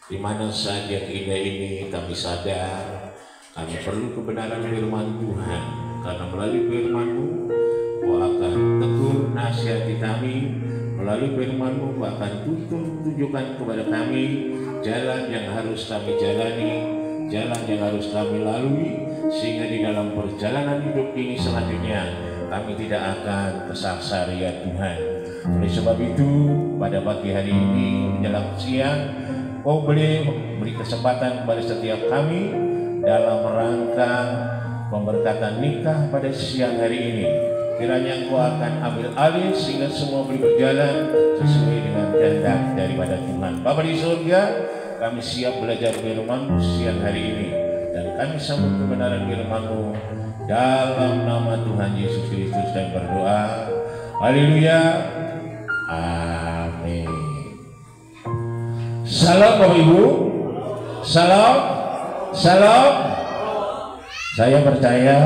Di mana saja indah ini kami sadar kami perlu kebenaran firman Tuhan, karena melalui firman-Mu Kau akan tegur nasihati kami, melalui firman-Mu Kau akan tunjukkan kepada kami jalan yang harus kami jalani, jalan yang harus kami lalui, sehingga di dalam perjalanan hidup ini selanjutnya kami tidak akan kesasar ya Tuhan. Oleh sebab itu pada pagi hari ini menjelang siang Kau boleh beri kesempatan kepada setiap kami dalam rangka pemberkatan nikah pada siang hari ini. Kiranya Engkau akan ambil alih sehingga semua boleh berjalan sesuai dengan kehendak daripada Tuhan. Bapa di surga, kami siap belajar firman-Mu siang hari ini, dan kami sambut kebenaran firman-Mu dalam nama Tuhan Yesus Kristus dan berdoa. Haleluya. Amin. Salam Bapak Ibu. Salam. Salam. Saya percaya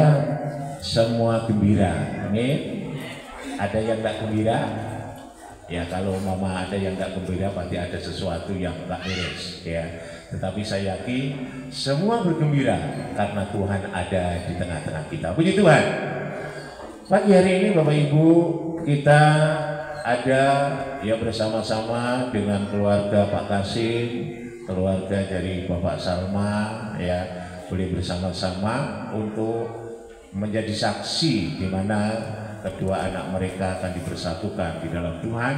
semua gembira. Amin. Ada yang tak gembira? Ya, kalau mama ada yang tak gembira pasti ada sesuatu yang tak beres ya. Tetapi saya yakin semua bergembira karena Tuhan ada di tengah-tengah kita. Puji Tuhan. Pagi hari ini Bapak Ibu kita ada ya bersama-sama dengan keluarga Pak Kasim, keluarga dari Bapak Salma ya, boleh bersama-sama untuk menjadi saksi di mana kedua anak mereka akan dipersatukan di dalam Tuhan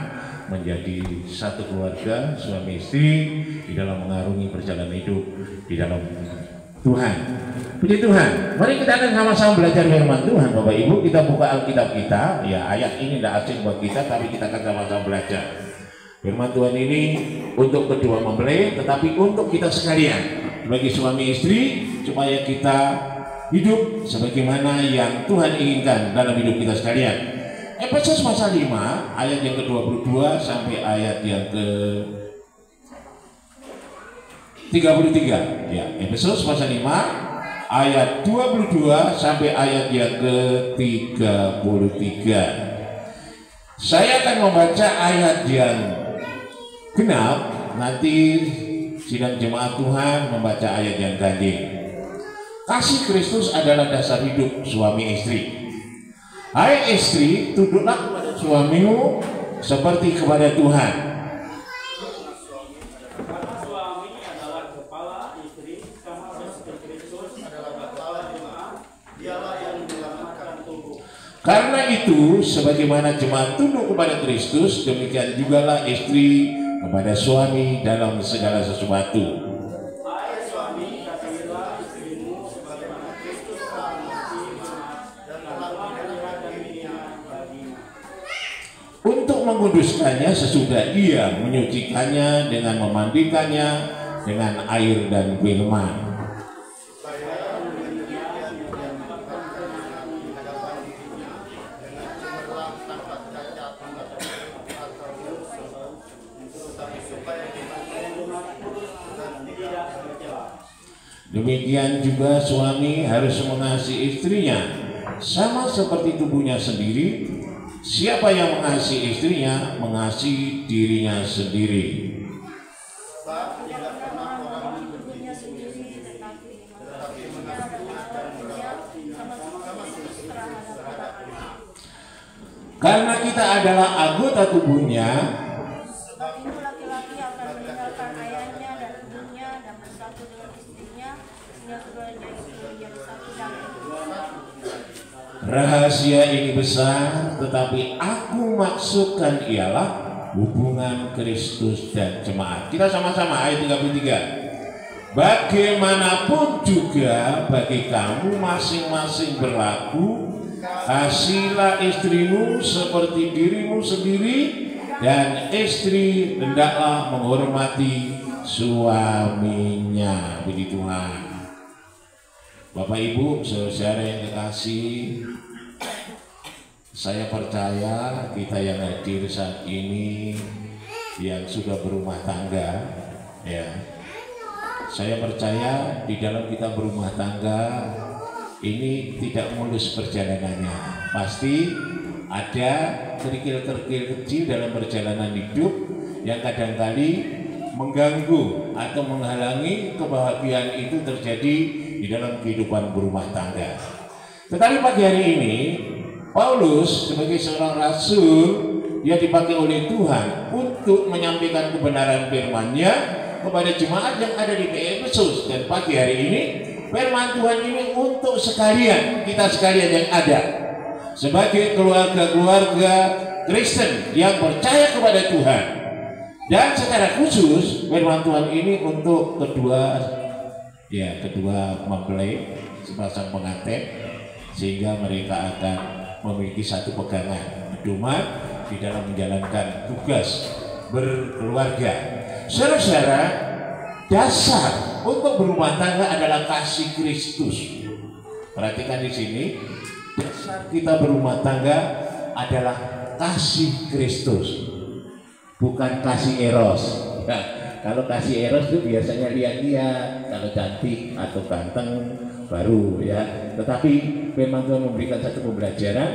menjadi satu keluarga suami istri di dalam mengarungi perjalanan hidup di dalam Tuhan. Puji Tuhan. Mari kita akan sama-sama belajar firman Tuhan Bapak Ibu. Kita buka Alkitab kita. Ya, ayat ini tidak asing buat kita, tapi kita akan sama-sama belajar. Firman Tuhan ini untuk kedua mempelai, tetapi untuk kita sekalian, bagi suami istri, supaya kita hidup sebagaimana yang Tuhan inginkan dalam hidup kita sekalian. Efesus pasal 5 ayat yang ke-22 sampai ayat yang ke-33. Ya, Efesus pasal 5 ayat 22 sampai ayat yang ke-33. Saya akan membaca ayat yang genap, nanti sidang jemaat Tuhan membaca ayat yang ganjil. Kasih Kristus adalah dasar hidup suami istri. Hai istri, tunduklah kepada suamimu seperti kepada Tuhan. Suami adalah kepala istri, sama seperti Kristus adalah kepala jemaat, dialah yang menyelamatkan tubuh. Karena itu, sebagaimana jemaat tunduk kepada Kristus, demikian jugalah istri kepada suami dalam segala sesuatu. Hai suami, kasihilah istrimu sebagaimana Kristus telah mengasihi jemaat dan telah menyerahkan dirinya baginya, Untuk menguduskannya sesudah ia menyucikannya dengan memandikannya dengan air dan firman. supaya menjadinya yang mendapatkan di hadapan dirinya dengan cemerlang tanpa cacat atau dosa, tetapi supaya kita benar kudus dan tidak bercela. Demikian juga suami harus mengasihi istrinya sama seperti tubuhnya sendiri. Siapa yang mengasihi istrinya mengasihi dirinya sendiri. Sebab tidak pernah orang membenci sendiri, tetapi mengasihinya dan merawat sama seperti terhadapnya. Karena kita adalah anggota tubuhnya, Sebab itu laki-laki akan meninggalkan ayahnya dan ibunya dan bersatu dengan istrinya, sehingga keduanya itu menjadi satu daging. rahasia ini besar, tetapi aku maksudkan ialah hubungan Kristus dan jemaat. Kita sama-sama ayat 33. Bagaimanapun juga bagi kamu masing-masing berlaku, kasihlah istrimu seperti dirimu sendiri, dan istri hendaklah menghormati suaminya. Puji Tuhan. Bapak Ibu, saudara yang kekasih, saya percaya kita yang hadir saat ini yang sudah berumah tangga, ya, saya percaya di dalam kita berumah tangga ini tidak mulus perjalanannya. Pasti ada kerikil-kerikil kecil dalam perjalanan hidup yang kadangkali mengganggu atau menghalangi kebahagiaan itu terjadi di dalam kehidupan berumah tangga. Tetapi pagi hari ini Paulus sebagai seorang rasul, dia dipakai oleh Tuhan untuk menyampaikan kebenaran firman-Nya kepada jemaat yang ada di Efesus. Dan pagi hari ini firman Tuhan ini untuk sekalian, kita sekalian yang ada sebagai keluarga-keluarga Kristen yang percaya kepada Tuhan. Dan secara khusus firman Tuhan ini untuk kedua mempelai, sepasang pengantin, sehingga mereka akan memiliki satu pegangan pedoman di dalam menjalankan tugas berkeluarga. Saudara-saudara, dasar untuk berumah tangga adalah kasih Kristus. Perhatikan di sini, dasar kita berumah tangga adalah kasih Kristus, bukan kasih eros. Nah, kalau kasih eros itu biasanya lihat-lihat, kalau cantik atau ganteng baru ya. Tetapi memang Tuhan memberikan satu pembelajaran,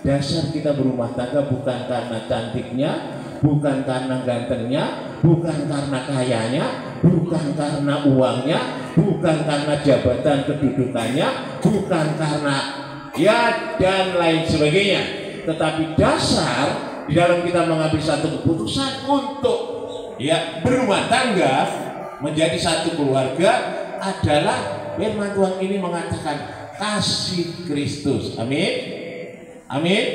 dasar kita berumah tangga bukan karena cantiknya, bukan karena gantengnya, bukan karena kayanya, bukan karena uangnya, bukan karena jabatan kedudukannya, bukan karena ya dan lain sebagainya. Tetapi dasar di dalam kita mengambil satu keputusan untuk ya berumah tangga, menjadi satu keluarga adalah firman Tuhan ini mengatakan kasih Kristus. Amin. Amin.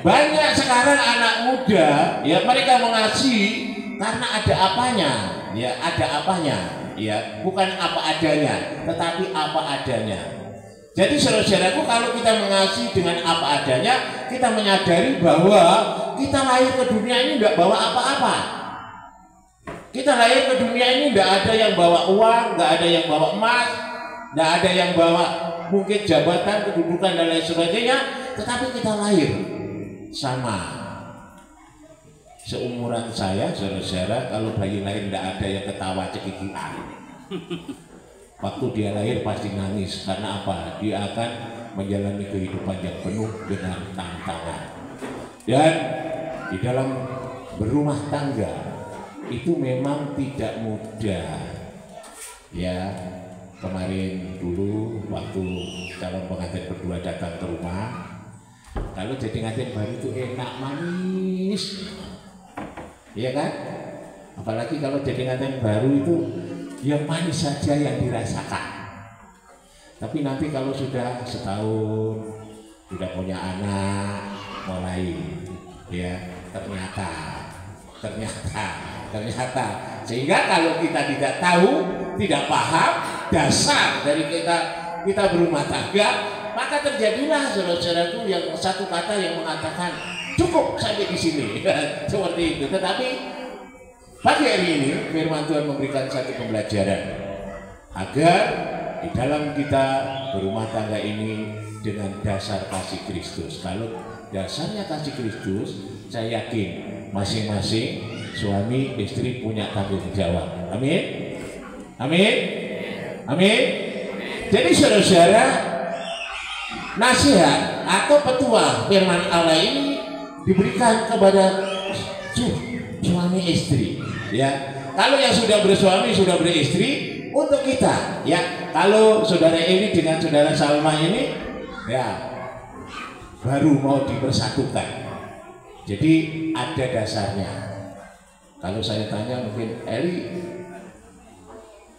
Banyak sekarang anak muda ya, mereka mengasihi karena ada apanya, ya ada apanya, ya bukan apa adanya, tetapi apa adanya. Jadi saudara-saudaraku, kalau kita mengasihi dengan apa adanya, kita menyadari bahwa kita lahir ke dunia ini tidak bawa apa-apa. Kita lahir ke dunia ini tidak ada yang bawa uang, tidak ada yang bawa emas, tidak ada yang bawa mungkin jabatan, kedudukan dan lain sebagainya, tetapi kita lahir sama. Seumuran saya, saudara-saudara, kalau bayi lahir tidak ada yang ketawa cekikikan. Waktu dia lahir pasti nangis, karena apa? Dia akan menjalani kehidupan yang penuh dengan tantangan. Dan di dalam berumah tangga itu memang tidak mudah. Ya, kemarin dulu waktu calon pengantin berdua datang ke rumah, kalau jadi pengantin baru itu enak manis, iya kan? Apalagi kalau jadi pengantin baru itu yang manis saja yang dirasakan. Tapi nanti kalau sudah setahun, sudah punya anak, mulai ya ternyata sehingga kalau kita tidak tahu, tidak paham dasar dari kita berumah tangga, maka terjadilah saudara-saudaraku yang satu kata yang mengatakan cukup sampai di sini seperti itu. Tetapi pagi hari ini firman Tuhan memberikan satu pembelajaran agar di dalam kita berumah tangga ini dengan dasar kasih Kristus. Kalau dasarnya kasih Kristus, saya yakin masing-masing suami istri punya tanggung jawab. Amin. Amin. Amin. Jadi saudara-saudara, nasihat atau petua firman Allah ini diberikan kepada suami istri. Ya, kalau yang sudah bersuami sudah beristri, untuk kita. Ya, kalau saudara ini dengan saudara Salma ini, ya baru mau dipersatukan. Jadi ada dasarnya. Kalau saya tanya mungkin Eli,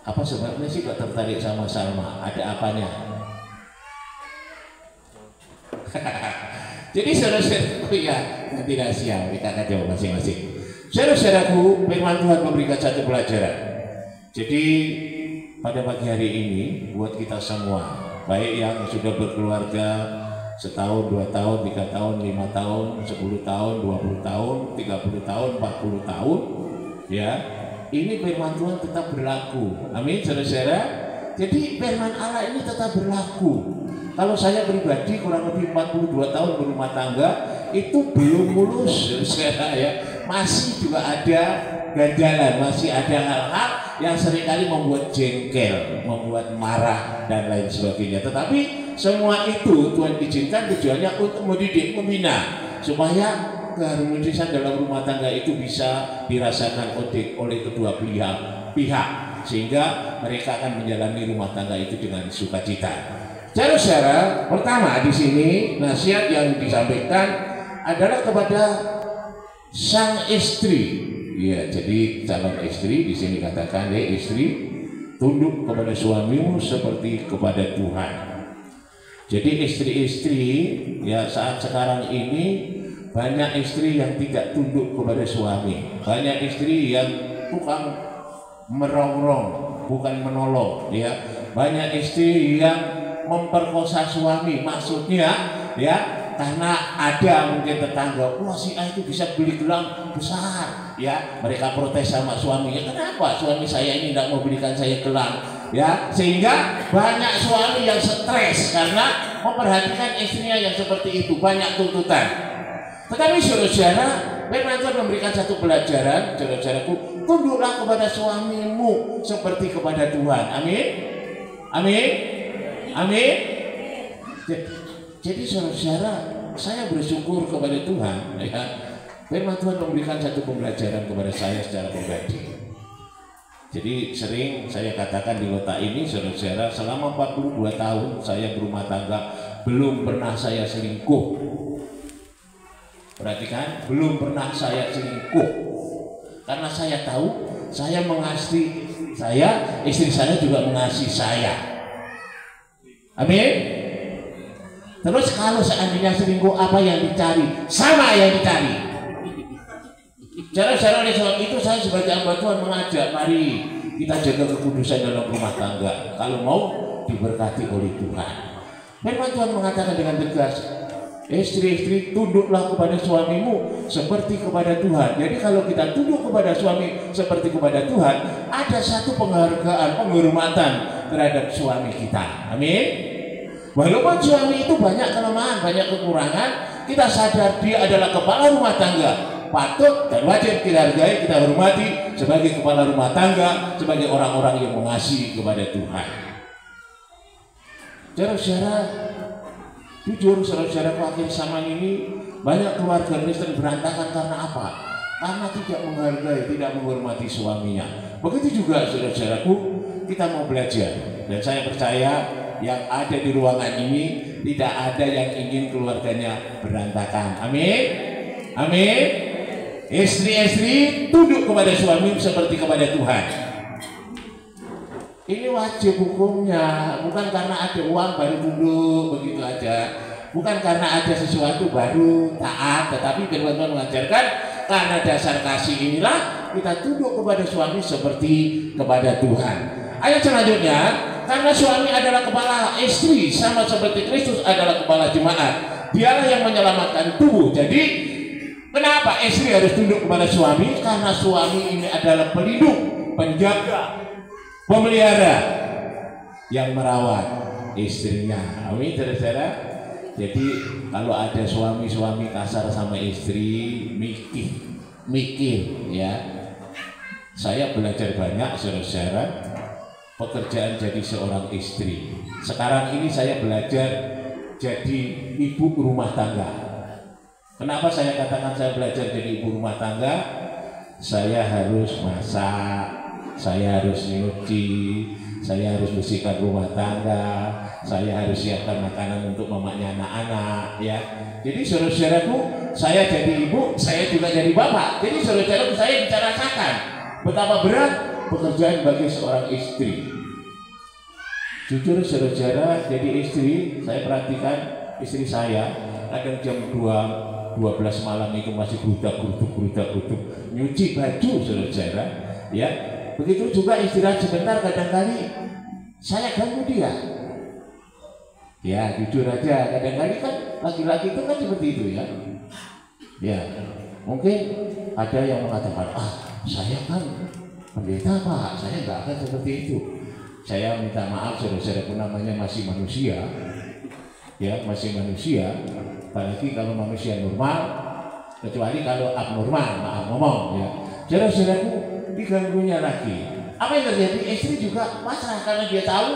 apa sebabnya sih kok tertarik sama Salma? Ada apanya? Jadi saudara-saudaraku ya, nanti rahasia kita akan jawab masing-masing. Saudara-saudaraku, firman Tuhan memberikan satu pelajaran. Jadi pada pagi hari ini buat kita semua, baik yang sudah berkeluarga setahun, 2 tahun, 3 tahun, 5 tahun, 10 tahun, 20 tahun, 30 tahun, 40 tahun, ya, ini firman Tuhan tetap berlaku. Amin, saudara-saudara. Jadi firman Allah ini tetap berlaku. Kalau saya pribadi kurang lebih 42 tahun berumah tangga, itu belum mulus, saudara ya. Masih juga ada ganjalan, masih ada hal-hal yang seringkali membuat jengkel, membuat marah dan lain sebagainya. Tetapi semua itu Tuhan izinkan tujuannya untuk mendidik, membina, supaya keharmonisan dalam rumah tangga itu bisa dirasakan oleh kedua pihak, sehingga mereka akan menjalani rumah tangga itu dengan sukacita. Saudara, pertama di sini nasihat yang disampaikan adalah kepada sang istri. Ya, jadi calon istri di sini katakan, istri, tunduk kepada suamimu seperti kepada Tuhan. Jadi istri-istri ya saat sekarang ini banyak istri yang tidak tunduk kepada suami, banyak istri yang tukang merongrong bukan menolong, ya, banyak istri yang memperkosa suami, maksudnya ya karena ada mungkin tetangga, wah si A itu bisa beli gelang besar, ya mereka protes sama suaminya, kenapa suami saya ini tidak mau belikan saya gelang, ya, sehingga banyak suami yang stres karena memperhatikan istrinya yang seperti itu, banyak tuntutan. Tetapi saudara, firman Tuhan memberikan satu pelajaran, saudaraku, tunduklah kepada suamimu seperti kepada Tuhan. Amin, amin, amin. Jadi saudara, saya bersyukur kepada Tuhan, ya. Firman Tuhan memberikan satu pembelajaran kepada saya secara pribadi. Jadi sering saya katakan di kota ini, saudara, selama 42 tahun saya berumah tangga, belum pernah saya selingkuh. Perhatikan, belum pernah saya selingkuh. Karena saya tahu, saya mengasihi saya, istri saya juga mengasihi saya. Amin. Terus kalau seandainya selingkuh, apa yang dicari? Sama yang dicari. Cara-cara oleh sebab itu saya sebagai hamba Tuhan mengajak, mari kita jaga kekudusan dalam rumah tangga. Kalau mau diberkati oleh Tuhan. Firman Tuhan mengatakan dengan tegas, istri-istri tunduklah kepada suamimu seperti kepada Tuhan. Jadi kalau kita tunduk kepada suami seperti kepada Tuhan, ada satu penghargaan, penghormatan terhadap suami kita. Amin. Walaupun suami itu banyak kelemahan, banyak kekurangan, kita sadar dia adalah kepala rumah tangga, patut dan wajib kita hargai, kita hormati sebagai kepala rumah tangga, sebagai orang-orang yang mengasihi kepada Tuhan. Saudara-saudara, jujur saudara-saudara, akhir zaman ini banyak keluarga Kristen berantakan karena apa? Karena tidak menghargai, tidak menghormati suaminya. Begitu juga saudara-saudaraku, kita mau belajar, dan saya percaya yang ada di ruangan ini tidak ada yang ingin keluarganya berantakan. Amin, amin. Istri-istri tunduk kepada suami seperti kepada Tuhan. Ini wajib hukumnya, bukan karena ada uang baru tunduk begitu aja, bukan karena ada sesuatu baru taat, tetapi firman Tuhan mengajarkan karena dasar kasih inilah kita tunduk kepada suami seperti kepada Tuhan. Ayat selanjutnya, karena suami adalah kepala istri sama seperti Kristus adalah kepala jemaat, dialah yang menyelamatkan tubuh. Jadi kenapa istri harus tunduk kepada suami? Karena suami ini adalah pelindung, penjaga, pemelihara yang merawat istrinya. Amin, saudara. Jadi kalau ada suami-suami kasar sama istri, mikir ya. Saya belajar banyak saudara, pekerjaan jadi seorang istri. Sekarang ini saya belajar jadi ibu rumah tangga. Kenapa saya katakan saya belajar jadi ibu rumah tangga? Saya harus masak, saya harus nyuci, saya harus bersihkan rumah tangga, saya harus siapkan makanan untuk mamanya anak-anak, ya. Jadi saudara-saudaraku, saya jadi ibu, saya juga jadi bapak. Jadi saudara-saudaraku, saya bisa rasakan betapa berat pekerjaan bagi seorang istri. Jujur saudara-saudara, jadi istri, saya perhatikan istri saya kadang jam 12 malam itu masih gerudak-geruduk nyuci baju saudara-saudara, ya. Begitu juga istirahat sebentar, kadang-kali saya ganggu dia. Ya jujur aja, kadang-kali kan laki-laki itu kan seperti itu ya. Ya mungkin ada yang mengatakan, saya kan pendeta Pak, saya nggak akan seperti itu. Saya minta maaf saudara-saudaraku, namanya masih manusia, ya masih manusia. Apalagi kalau manusia normal, kecuali kalau abnormal, maaf ngomong ya. Saudara-saudaraku, diganggunya lagi. Apa yang terjadi? Istri juga pasrah karena dia tahu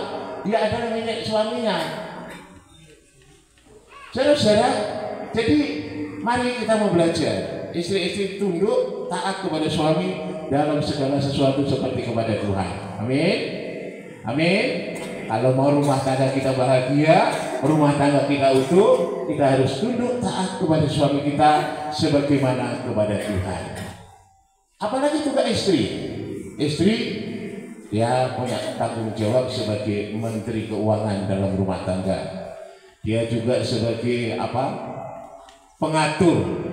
dia adalah milik suaminya. Saudara-saudara, jadi Mari kita mau belajar. Istri-istri tunduk taat kepada suami dalam segala sesuatu seperti kepada Tuhan. Amin. Amin. Kalau mau rumah tangga kita bahagia, rumah tangga kita utuh, kita harus tunduk taat kepada suami kita sebagaimana kepada Tuhan. Apalagi juga istri. Istri dia punya tanggung jawab sebagai menteri keuangan dalam rumah tangga. Dia juga sebagai pengatur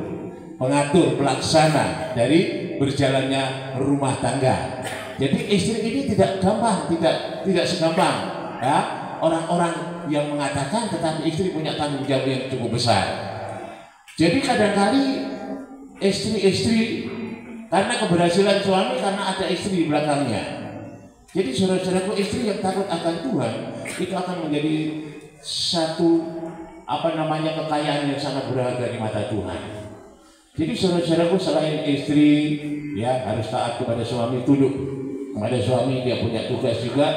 pelaksana dari berjalannya rumah tangga. Jadi istri ini tidak gampang, tidak segampang ya orang-orang yang mengatakan, tetapi istri punya tanggung jawab yang cukup besar. Jadi kadang-kali istri karena keberhasilan suami karena ada istri di belakangnya. Jadi saudara-saudaraku, istri yang takut akan Tuhan itu akan menjadi satu kekayaan yang sangat berharga di mata Tuhan. Jadi saudara-saudaraku, selain istri ya harus taat kepada suami, tunduk kepada suami, dia punya tugas juga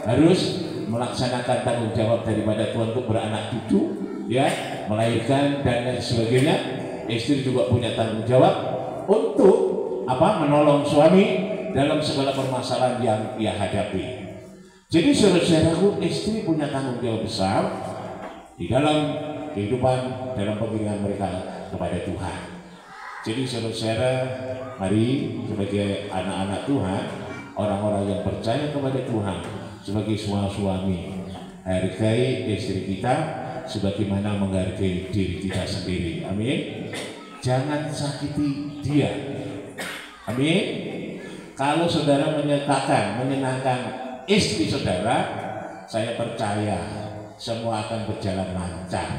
harus melaksanakan tanggung jawab daripada Tuhan untuk beranak cucu, ya, melahirkan dan lain sebagainya. Istri juga punya tanggung jawab untuk menolong suami dalam segala permasalahan yang ia hadapi. Jadi saudara-saudaraku, istri punya tanggung jawab besar di dalam kehidupan, dalam pengiringan mereka kepada Tuhan. Jadi saudara-saudara, mari sebagai anak-anak Tuhan, orang-orang yang percaya kepada Tuhan, sebagai suami, hargai istri kita sebagaimana menghargai diri kita sendiri. Amin. Jangan sakiti dia. Amin. Kalau saudara menyenangkan istri saudara, saya percaya semua akan berjalan lancar.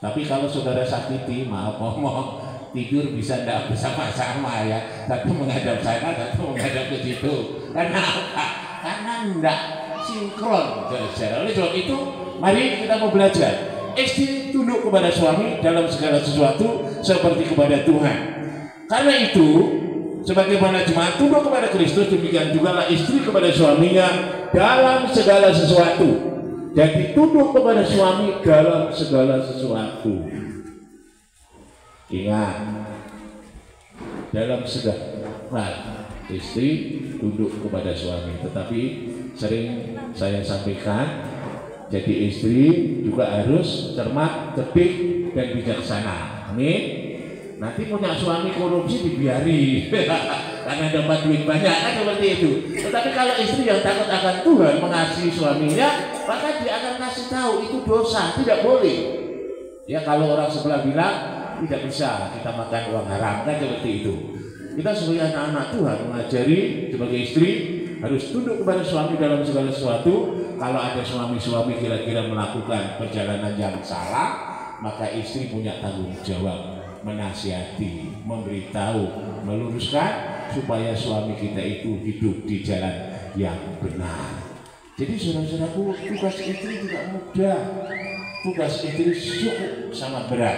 Tapi kalau saudara sakiti, maaf ngomong, tidur bisa tidak bersama-sama ya, satu menghadap sana, satu menghadap ke situ. Karena apa? Karena tidak sinkron. Oleh sebab itu, mari kita mau belajar. Istri tunduk kepada suami dalam segala sesuatu seperti kepada Tuhan. Karena itu, sebagaimana jemaat tunduk kepada Kristus, demikian juga lah istri kepada suaminya dalam segala sesuatu. Jadi tunduk kepada suami dalam segala sesuatu. Ingat, dalam segala istri tunduk kepada suami. Tetapi sering saya sampaikan, jadi istri juga harus cermat, cerdik, dan bijaksana. Amin. Nanti punya suami korupsi dibiari karena dapat duit banyak, kan seperti itu. Tetapi kalau istri yang takut akan Tuhan, mengasihi suaminya, maka dia akan kasih tahu itu dosa, tidak boleh. Ya, kalau orang sebelah bilang tidak bisa kita makan uang haram, kan seperti itu. Kita sebagai anak-anak Tuhan mengajari sebagai istri harus tunduk kepada suami dalam segala sesuatu. Kalau ada suami-suami kira-kira melakukan perjalanan yang salah, maka istri punya tanggung jawab menasihati, memberitahu, meluruskan supaya suami kita itu hidup di jalan yang benar. Jadi saudara-saudaraku, tugas istri tidak mudah, tugas istri cukup sangat berat.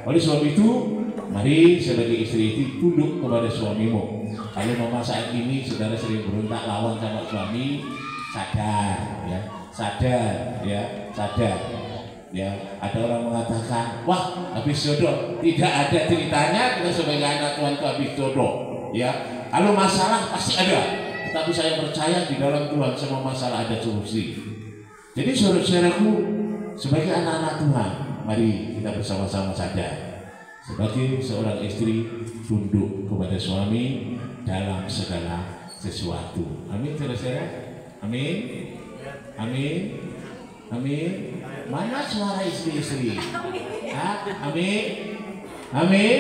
Oleh sebab itu, mari sebagai istri itu tunduk kepada suamimu. Kalau mama saat ini saudara sering berontak lawan sama suami, sadar ya. Ada orang mengatakan, wah habis jodoh. Tidak ada ceritanya kita sebagai anak Tuhan itu habis jodoh, ya. Kalau masalah pasti ada, tetapi saya percaya di dalam Tuhan semua masalah ada solusi. Jadi saudara-saudaraku, sebagai anak-anak Tuhan, mari kita bersama-sama sadar sebagai seorang istri tunduk kepada suami dalam segala sesuatu. Amin, saudara-saudara. Amin. Amin. Amin. Mana suara istri-istri? Amin. Amin.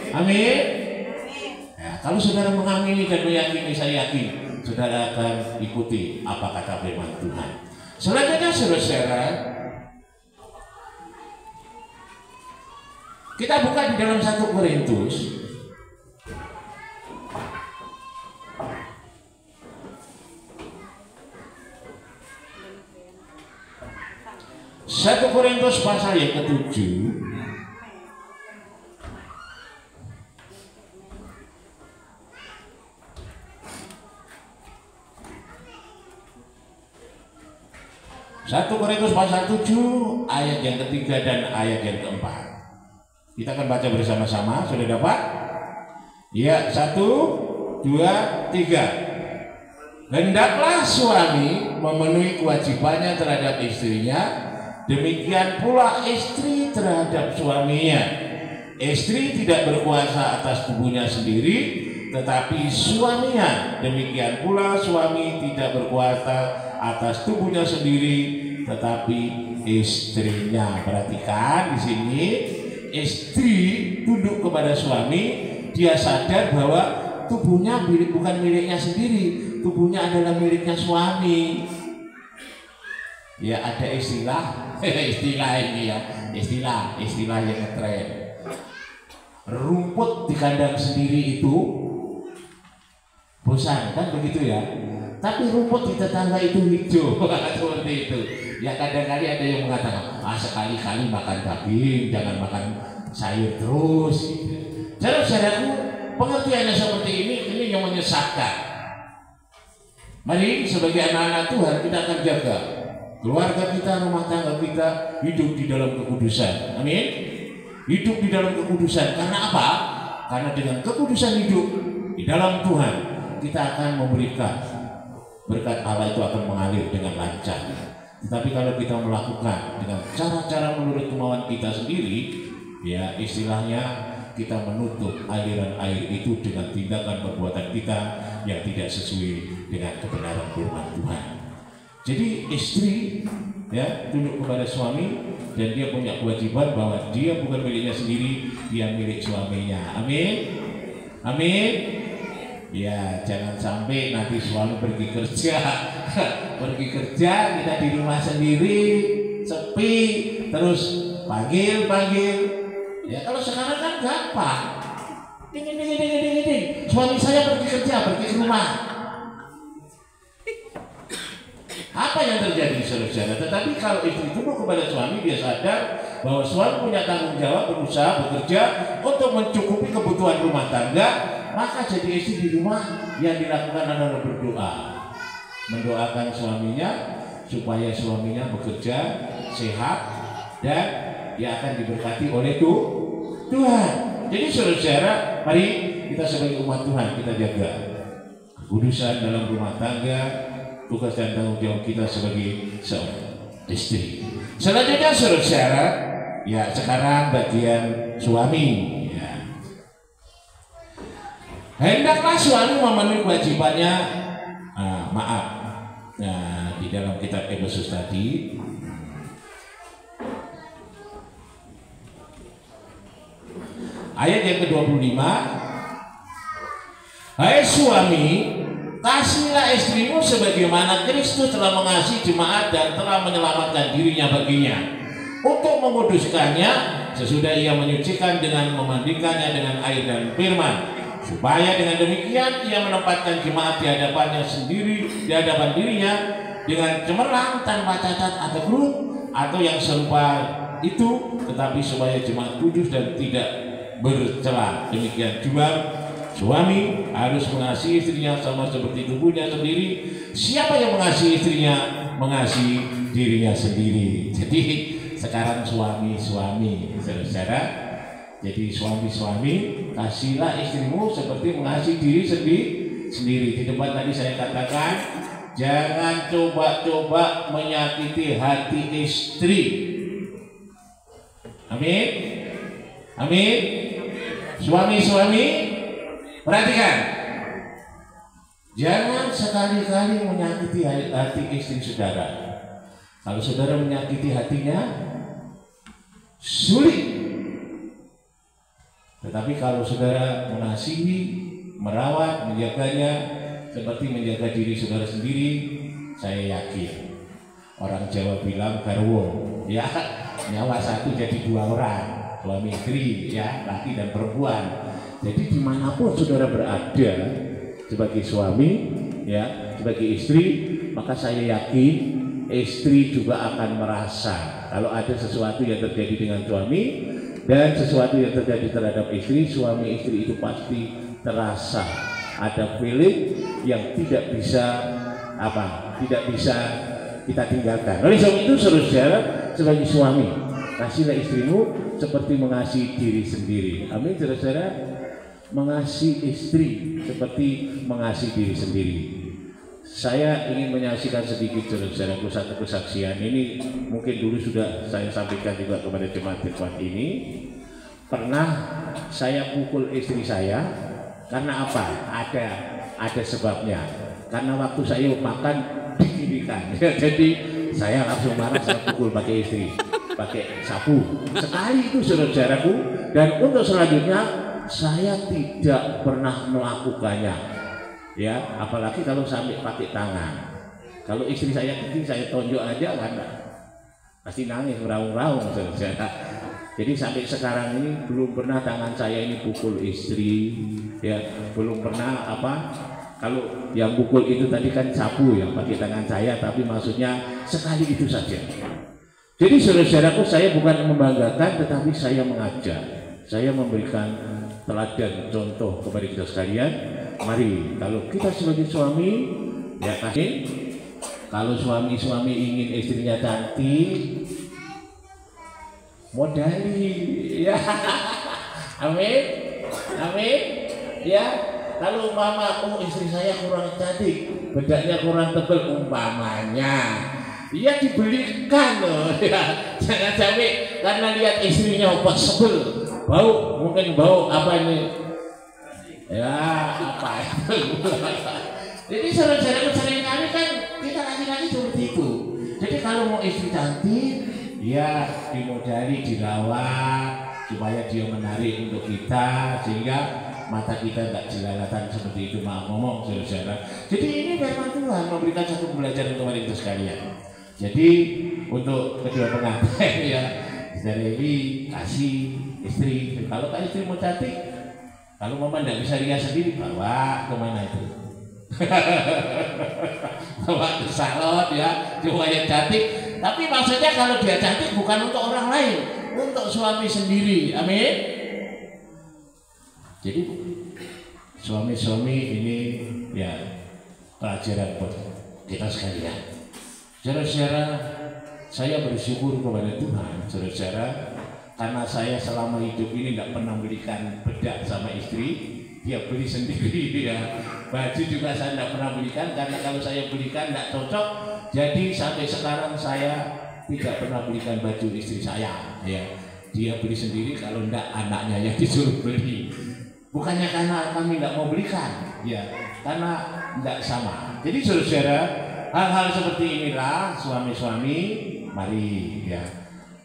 Amin. Ya, kalau saudara mengamini dan meyakini, saya yakin saudara akan ikuti apa kata firman Tuhan. Selanjutnya saudara-saudara, kita buka di dalam 1 Korintus. 1 Korintus pasal yang ke-7 1 Korintus pasal 7 ayat yang ketiga dan ayat yang keempat. Kita akan baca bersama-sama. Sudah dapat? Ya, 1, 2, 3. Hendaklah suami memenuhi kewajibannya terhadap istrinya, demikian pula istri terhadap suaminya. Istri tidak berkuasa atas tubuhnya sendiri, tetapi suaminya. Demikian pula suami tidak berkuasa atas tubuhnya sendiri, tetapi istrinya. Perhatikan di sini, istri tunduk kepada suami. Dia sadar bahwa tubuhnya bukan miliknya sendiri, tubuhnya adalah miliknya suami. Ya, ada istilah ini ya, istilah yang ngetren. Rumput di kandang sendiri itu bosan, kan begitu ya. Tapi rumput di tetangga itu hijau. Seperti itu. Ya, kadang-kadang ada yang mengatakan, sekali-kali makan daging, jangan makan sayur terus. Saudara-saudaraku, pengertiannya seperti ini yang menyesatkan. Mari sebagai anak-anak Tuhan kita akan jaga keluarga kita, rumah tangga kita hidup di dalam kekudusan. Amin. Hidup di dalam kekudusan. Karena apa? Karena dengan kekudusan hidup di dalam Tuhan, kita akan memberikan berkat Allah itu akan mengalir dengan lancar. Tetapi kalau kita melakukan dengan cara-cara menurut kemauan kita sendiri, ya istilahnya kita menutup aliran air itu dengan tindakan perbuatan kita yang tidak sesuai dengan kebenaran firman Tuhan. Jadi istri ya tunduk kepada suami, dan dia punya kewajiban bahwa dia bukan miliknya sendiri, dia milik suaminya. Amin. Amin. Ya, jangan sampai nanti suami pergi kerja kita di rumah sendiri sepi, terus panggil. Ya, kalau sekarang kan gampang. Ding. Suami saya pergi kerja, pergi ke rumah. Apa yang terjadi, saudara? Tetapi kalau istri tunduk kepada suami, dia sadar bahwa suami punya tanggung jawab berusaha bekerja untuk mencukupi kebutuhan rumah tangga, maka jadi istri di rumah yang dilakukan adalah berdoa, mendoakan suaminya supaya suaminya bekerja sehat dan dia akan diberkati oleh Tuhan. Jadi saudara, mari kita sebagai umat Tuhan kita jaga kekudusan dalam rumah tangga, tugas dan tanggung jawab kita sebagai seorang istri. Selanjutnya saudara, ya sekarang bagian suami. Ya. Hendaklah suami memenuhi kewajibannya. Di dalam kitab Efesus tadi, ayat yang ke-25, hai suami, kasihlah istrimu sebagaimana Kristus telah mengasihi jemaat dan telah menyelamatkan dirinya baginya, untuk menguduskannya sesudah ia menyucikan dengan memandikannya dengan air dan firman, supaya dengan demikian ia menempatkan jemaat di hadapannya sendiri, di hadapan dirinya dengan cemerlang, tanpa cacat atau keruh atau yang serupa itu, tetapi supaya jemaat kudus dan tidak bercela. Demikian juga suami harus mengasihi istrinya sama seperti tubuhnya sendiri. Siapa yang mengasihi istrinya mengasihi dirinya sendiri. Jadi sekarang suami-suami, saudara, jadi suami-suami, kasihlah istrimu seperti mengasihi diri sendiri. Di depan tadi saya katakan, jangan coba-coba menyakiti hati istri. Amin. Amin. Suami-suami, perhatikan, jangan sekali-kali menyakiti hati istri saudara. Kalau saudara menyakiti hatinya, sulit. Tetapi kalau saudara mengasihi, merawat, menjaganya seperti menjaga diri saudara sendiri, saya yakin orang Jawa bilang garwo, ya nyawa satu jadi dua orang, suami istri, ya laki dan perempuan. Jadi dimanapun saudara berada sebagai suami, ya sebagai istri, maka saya yakin istri juga akan merasa kalau ada sesuatu yang terjadi dengan suami dan sesuatu yang terjadi terhadap istri, suami istri itu pasti terasa ada feeling yang tidak bisa tidak bisa kita tinggalkan. Oleh sebab itu saudara sebagai suami, Kasihlah istrimu seperti mengasihi diri sendiri. Amin, saudara-saudara. Mengasihi istri seperti mengasihi diri sendiri. Saya ingin menyaksikan sedikit, saudara-saudaraku, satu kesaksian. Ini mungkin dulu sudah saya sampaikan juga kepada jemaat-jemaat ini. Pernah saya pukul istri saya karena apa? Ada sebabnya. Karena waktu saya makan dikirikan. Jadi saya langsung marah, saya pukul pakai istri, pakai sapu. Sekali itu, saudara-saudaraku. Dan untuk selanjutnya saya tidak pernah melakukannya, ya, apalagi kalau sampai pakai tangan. Kalau istri saya kecil, saya tonjok aja kan, pasti nangis meraung-raung, saudara. Jadi sampai sekarang ini belum pernah tangan saya ini pukul istri, ya, belum pernah apa. Kalau yang pukul itu tadi kan sapu ya, pakai tangan saya, tapi maksudnya sekali itu saja. Jadi saudara-saudaraku, saya bukan membanggakan, tetapi saya mengajar, saya memberikan teladan contoh kepada kita sekalian. Mari, kalau kita sebagai suami, ya kasih. Kalau suami ingin istrinya cantik, modali, ya. Amin, amin, ya. Kalau umpama, istri saya kurang cantik, bedaknya kurang tebal umpamanya, ya dibelikan loh, ya. Jangan sampai karena lihat istrinya obat sebel, bau, mungkin bau apa ini, ya apa itu. Jadi saudara-saudara, seringkali kan kita laki-laki seperti itu. Jadi kalau mau istri cantik, ya dimodali, dirawat supaya dia menarik untuk kita, sehingga mata kita tidak jelalatan seperti itu. Maaf ngomong, saudara-saudara. Jadi ini firman Tuhan memberikan satu pembelajaran kepada kita sekalian. Jadi untuk kedua pengantin, ya, saudara ini kasih istri. Kalau kan istri mau cantik, kalau mama tidak bisa lihat sendiri, bawa kemana itu? Bawa ke salon, ya, supaya cantik. Tapi maksudnya kalau dia cantik bukan untuk orang lain, untuk suami sendiri. Amin. Jadi suami-suami ini ya pelajaran buat kita sekalian. Saudara-saudara, saya bersyukur kepada Tuhan, saudara-saudara, karena saya selama hidup ini tidak pernah belikan bedak sama istri, dia beli sendiri, ya. Baju juga saya tidak pernah belikan, karena kalau saya belikan tidak cocok. Jadi sampai sekarang saya tidak pernah belikan baju istri saya, ya. Dia beli sendiri, kalau tidak anaknya yang disuruh beli. Bukannya karena kami tidak mau belikan, ya, karena tidak sama. Jadi saudara-saudara, hal-hal seperti inilah suami-suami, mari, ya,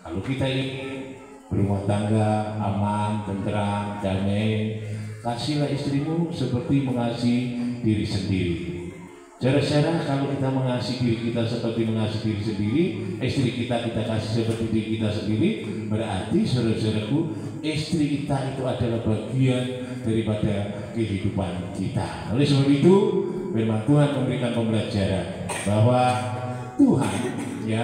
kalau kita ingin berumah tangga aman, tentram, damai, kasihlah istrimu seperti mengasihi diri sendiri. Saudara-saudara, kalau kita mengasihi diri kita seperti mengasihi diri sendiri, istri kita kasih seperti diri kita sendiri, berarti saudara-saudaraku, istri kita itu adalah bagian daripada kehidupan kita. Oleh sebab itu, firman Tuhan memberikan pembelajaran bahwa Tuhan, ya,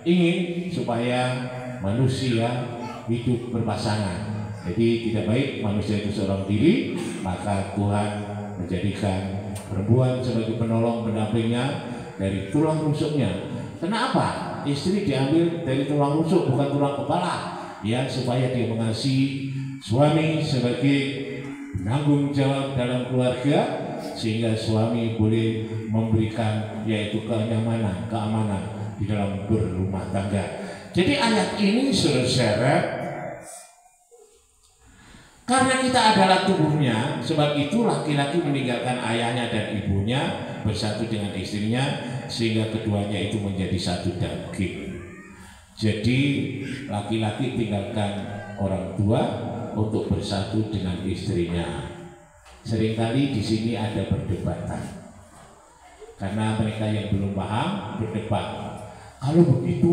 ingin supaya manusia hidup berpasangan. Jadi tidak baik manusia itu seorang diri, maka Tuhan menjadikan perempuan sebagai penolong pendampingnya dari tulang rusuknya. Kenapa? Istri diambil dari tulang rusuk, bukan tulang kepala, ya, supaya dia mengasihi suami sebagai penanggung jawab dalam keluarga, sehingga suami boleh memberikan yaitu kenyamanan, keamanan di dalam berumah tangga. Jadi ayat ini, saudara-saudara, karena kita adalah tubuhnya, sebab itu laki-laki meninggalkan ayahnya dan ibunya, bersatu dengan istrinya, sehingga keduanya itu menjadi satu daging. Jadi laki-laki tinggalkan orang tua untuk bersatu dengan istrinya. Seringkali di sini ada perdebatan, karena mereka yang belum paham berdebat. Kalau begitu,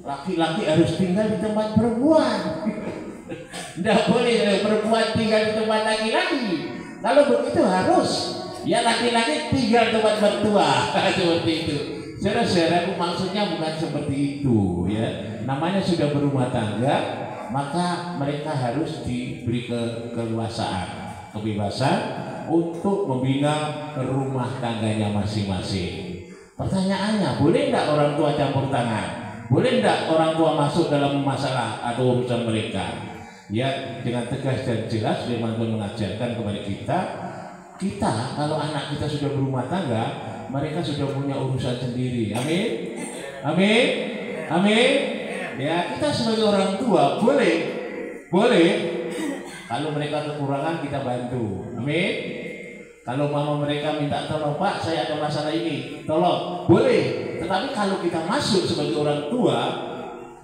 laki-laki harus tinggal di tempat perempuan. Tidak boleh perempuan tinggal di tempat laki-laki. Kalau begitu harus, ya, laki-laki tinggal di tempat mertua. Seperti itu. Saudara-saudaraku, maksudnya bukan seperti itu, ya. Namanya sudah berumah tangga, maka mereka harus diberi keluasaan, kebebasan untuk membina rumah tangganya masing-masing. Pertanyaannya, boleh nggak orang tua campur tangan? Boleh tidak orang tua masuk dalam masalah atau urusan mereka? Ya, dengan tegas dan jelas firman Tuhan mengajarkan kepada kita kalau anak kita sudah berumah tangga, mereka sudah punya urusan sendiri. Amin, amin, amin. Ya, kita sebagai orang tua boleh kalau mereka kekurangan kita bantu. Amin. Kalau mama mereka minta tolong, Pak, saya ada masalah ini, tolong, boleh. Tetapi kalau kita masuk sebagai orang tua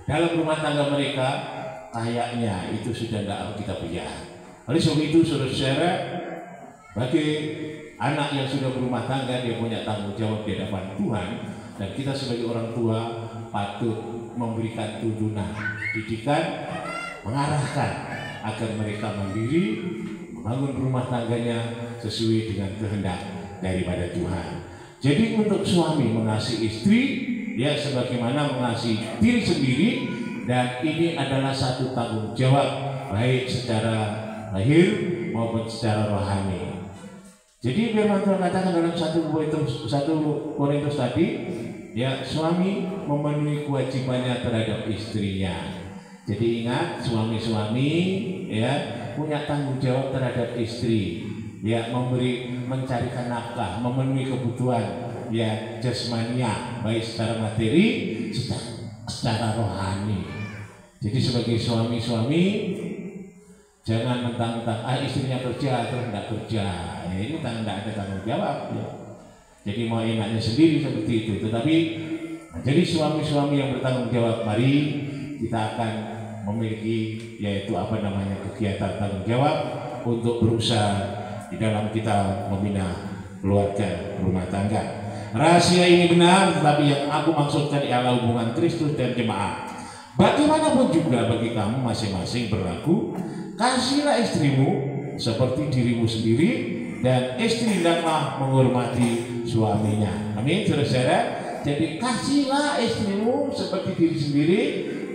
dalam rumah tangga mereka, kayaknya itu sudah tidak kita punya. Oleh sebab itu, saudara-saudara, bagi anak yang sudah berumah tangga, dia punya tanggung jawab di hadapan Tuhan, dan kita sebagai orang tua patut memberikan tuntunan, didikan, mengarahkan agar mereka mandiri, membangun rumah tangganya sesuai dengan kehendak daripada Tuhan. Jadi untuk suami mengasihi istri, dia sebagaimana mengasihi diri sendiri, dan ini adalah satu tanggung jawab baik secara lahir maupun secara rohani. Jadi firman Tuhan katakan dalam 1 Korintus tadi, ya, suami memenuhi kewajibannya terhadap istrinya. Jadi ingat, suami-suami ya punya tanggung jawab terhadap istri, ya, mencarikan nafkah, memenuhi kebutuhan ya jasmania, baik secara materi, secara rohani. Jadi sebagai suami-suami jangan mentang-mentang istrinya kerja terus tidak kerja, ya, ini tidak ada tanggung jawab ya. Jadi mau enaknya sendiri seperti itu. Tetapi jadi suami-suami yang bertanggung jawab, mari kita akan memiliki yaitu kegiatan tanggung jawab untuk berusaha di dalam kita membina keluarga rumah tangga. Rahasia ini benar, tetapi yang aku maksudkan ialah hubungan Kristus dan jemaat. Bagaimanapun juga bagi kamu masing-masing berlaku, kasihlah istrimu seperti dirimu sendiri, dan istri hendaklah menghormati suaminya. Amin, saudara-saudara. Jadi kasihlah istrimu seperti diri sendiri,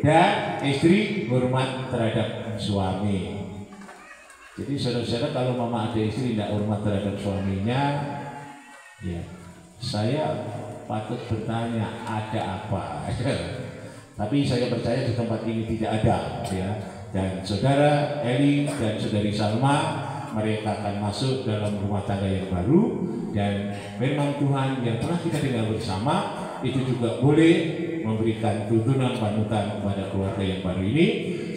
dan istri hormat terhadap suami. Jadi saudara-saudara, kalau mama ada istri tidak hormat terhadap suaminya, ya saya patut bertanya ada apa. Tapi saya percaya di tempat ini tidak ada, ya. Dan saudara Eli dan saudari Salma, mereka akan masuk dalam rumah tangga yang baru, dan firman Tuhan yang telah kita dengar bersama itu juga boleh memberikan tuntunan panutan kepada keluarga yang baru ini,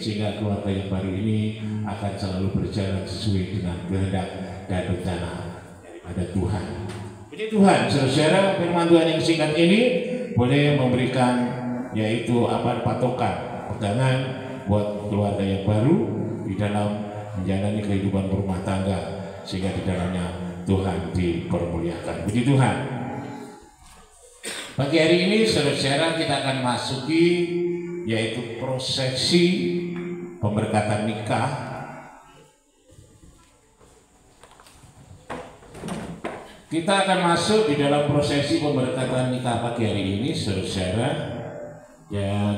sehingga keluarga yang baru ini akan selalu berjalan sesuai dengan kehendak dan rencana daripada Tuhan. Puji Tuhan, saudara, firman Tuhan yang singkat ini boleh memberikan yaitu patokan pegangan buat keluarga yang baru di dalam menjalani kehidupan berumah tangga, sehingga di dalamnya Tuhan dipermuliakan. Puji Tuhan. Pagi hari ini saudara-saudara kita akan masuki yaitu prosesi pemberkatan nikah. Kita akan masuk di dalam prosesi pemberkatan nikah pagi hari ini, saudara-saudara, yang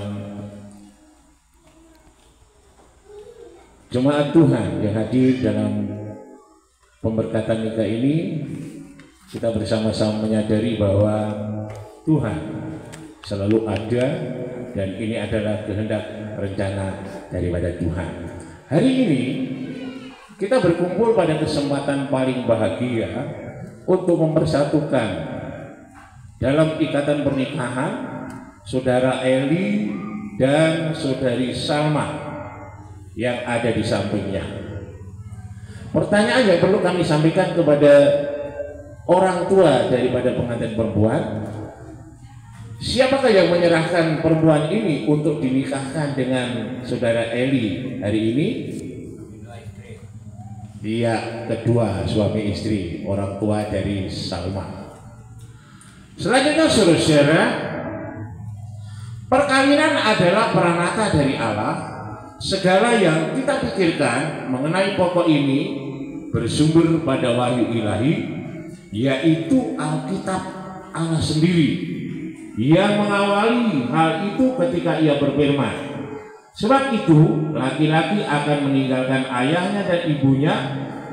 jemaat Tuhan yang hadir dalam pemberkatan nikah ini. Kita bersama-sama menyadari bahwa Tuhan selalu ada, dan ini adalah kehendak rencana daripada Tuhan. Hari ini kita berkumpul pada kesempatan paling bahagia untuk mempersatukan dalam ikatan pernikahan saudara Eli dan saudari Salma yang ada di sampingnya. Pertanyaan yang perlu kami sampaikan kepada orang tua daripada pengantin perempuan, siapakah yang menyerahkan perempuan ini untuk dinikahkan dengan saudara Eli hari ini? Dia kedua suami istri, orang tua dari Salma. Selanjutnya saudara, perkawinan adalah peranata dari Allah. Segala yang kita pikirkan mengenai pokok ini bersumber pada wahyu ilahi, yaitu Alkitab Allah sendiri yang mengawali hal itu ketika ia berfirman, sebab itu laki-laki akan meninggalkan ayahnya dan ibunya